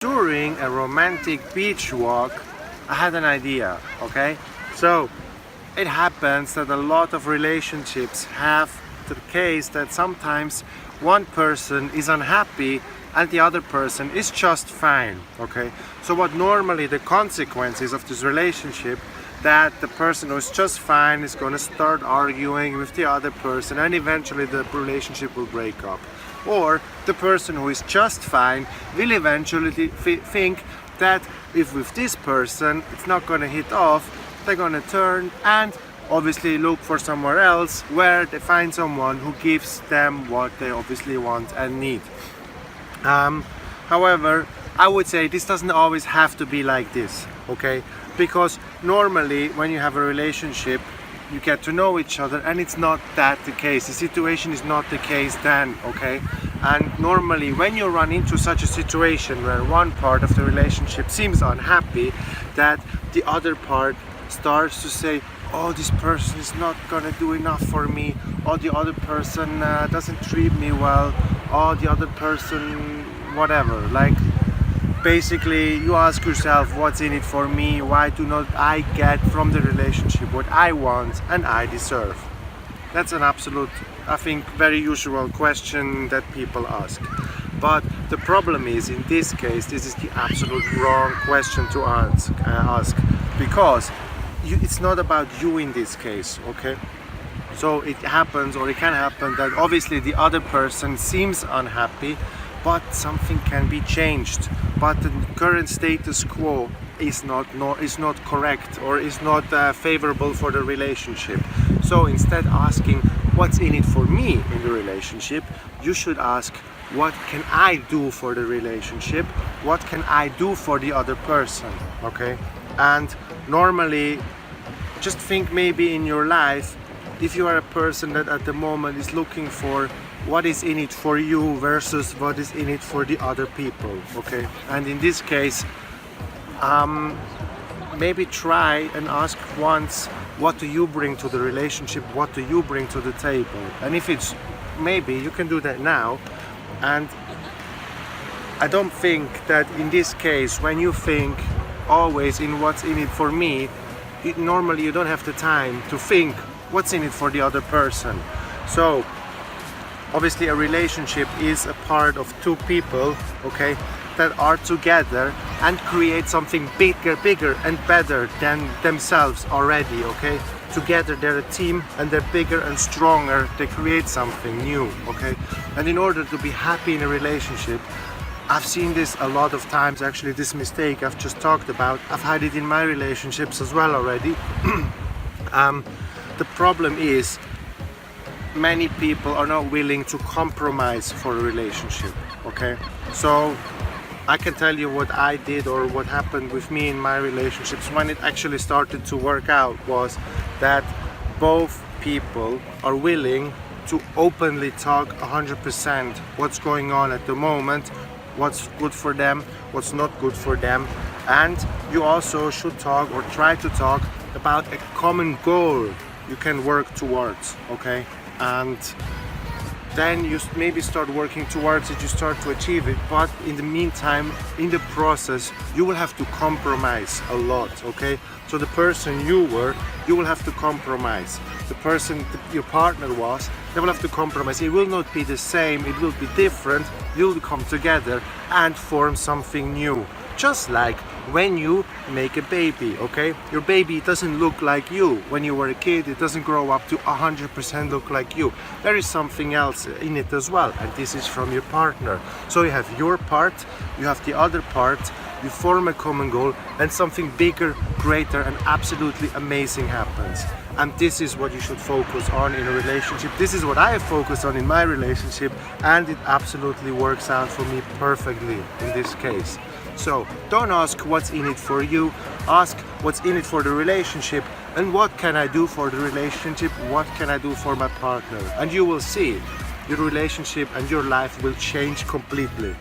during a romantic beach walk, I had an idea, okay? So it happens that a lot of relationships have the case that sometimes one person is unhappy and the other person is just fine, okay? So what normally the consequences of this relationship, that the person who is just fine is going to start arguing with the other person and eventually the relationship will break up. Or the person who is just fine will eventually think that if with this person it's not going to hit off, they're going to turn and obviously look for somewhere else where they find someone who gives them what they obviously want and need. However, I would say this doesn't always have to be like this, okay? Because normally when you have a relationship, you get to know each other and it's not that the case. The situation is not the case then, okay? And normally when you run into such a situation where one part of the relationship seems unhappy, that the other part starts to say, oh, this person is not gonna do enough for me, or the other person doesn't treat me well, or the other person whatever. Like, basically you ask yourself, what's in it for me? Why do not I get from the relationship what I want and I deserve? That's an absolute, I think, very usual question that people ask. But the problem is, in this case, this is the absolute wrong question to ask, because it's not about you in this case, okay? So it happens, or it can happen, that obviously the other person seems unhappy, but something can be changed. But the current status quo is not correct, or is not favorable for the relationship. So instead asking what's in it for me in the relationship, you should ask, what can I do for the relationship? What can I do for the other person? Okay? And normally, just think maybe in your life, if you are a person that at the moment is looking for what is in it for you versus what is in it for the other people, okay? And in this case, maybe try and ask once, what do you bring to the relationship? What do you bring to the table? And if it's, maybe you can do that now. And I don't think that in this case, when you think always in what's in it for me, normally you don't have the time to think what's in it for the other person. So obviously a relationship is a part of two people, okay, that are together and create something bigger and better than themselves already, okay? Together they're a team and they're bigger and stronger, they create something new, okay? And in order to be happy in a relationship, I've seen this a lot of times, actually, this mistake I've just talked about, I've had it in my relationships as well already. The problem is, many people are not willing to compromise for a relationship, okay? So I can tell you what I did, or what happened with me in my relationships when it actually started to work out, was that both people are willing to openly talk 100% what's going on at the moment, what's good for them, what's not good for them. And you also should talk, or try to talk, about a common goal you can work towards, okay? And then you maybe start working towards it, you start to achieve it, but in the meantime, in the process, you will have to compromise a lot, okay? So the person you were, you will have to compromise. The person your partner was, they will have to compromise. It will not be the same, it will be different. You'll come together and form something new. Just like when you make a baby, okay? Your baby doesn't look like you. When you were a kid, it doesn't grow up to 100% look like you. There is something else in it as well, and this is from your partner. So you have your part, you have the other part, you form a common goal, and something bigger, greater, and absolutely amazing happens. And this is what you should focus on in a relationship. This is what I have focused on in my relationship, and it absolutely works out for me perfectly in this case. So don't ask what's in it for you, ask what's in it for the relationship, and what can I do for the relationship, what can I do for my partner. And you will see your relationship and your life will change completely.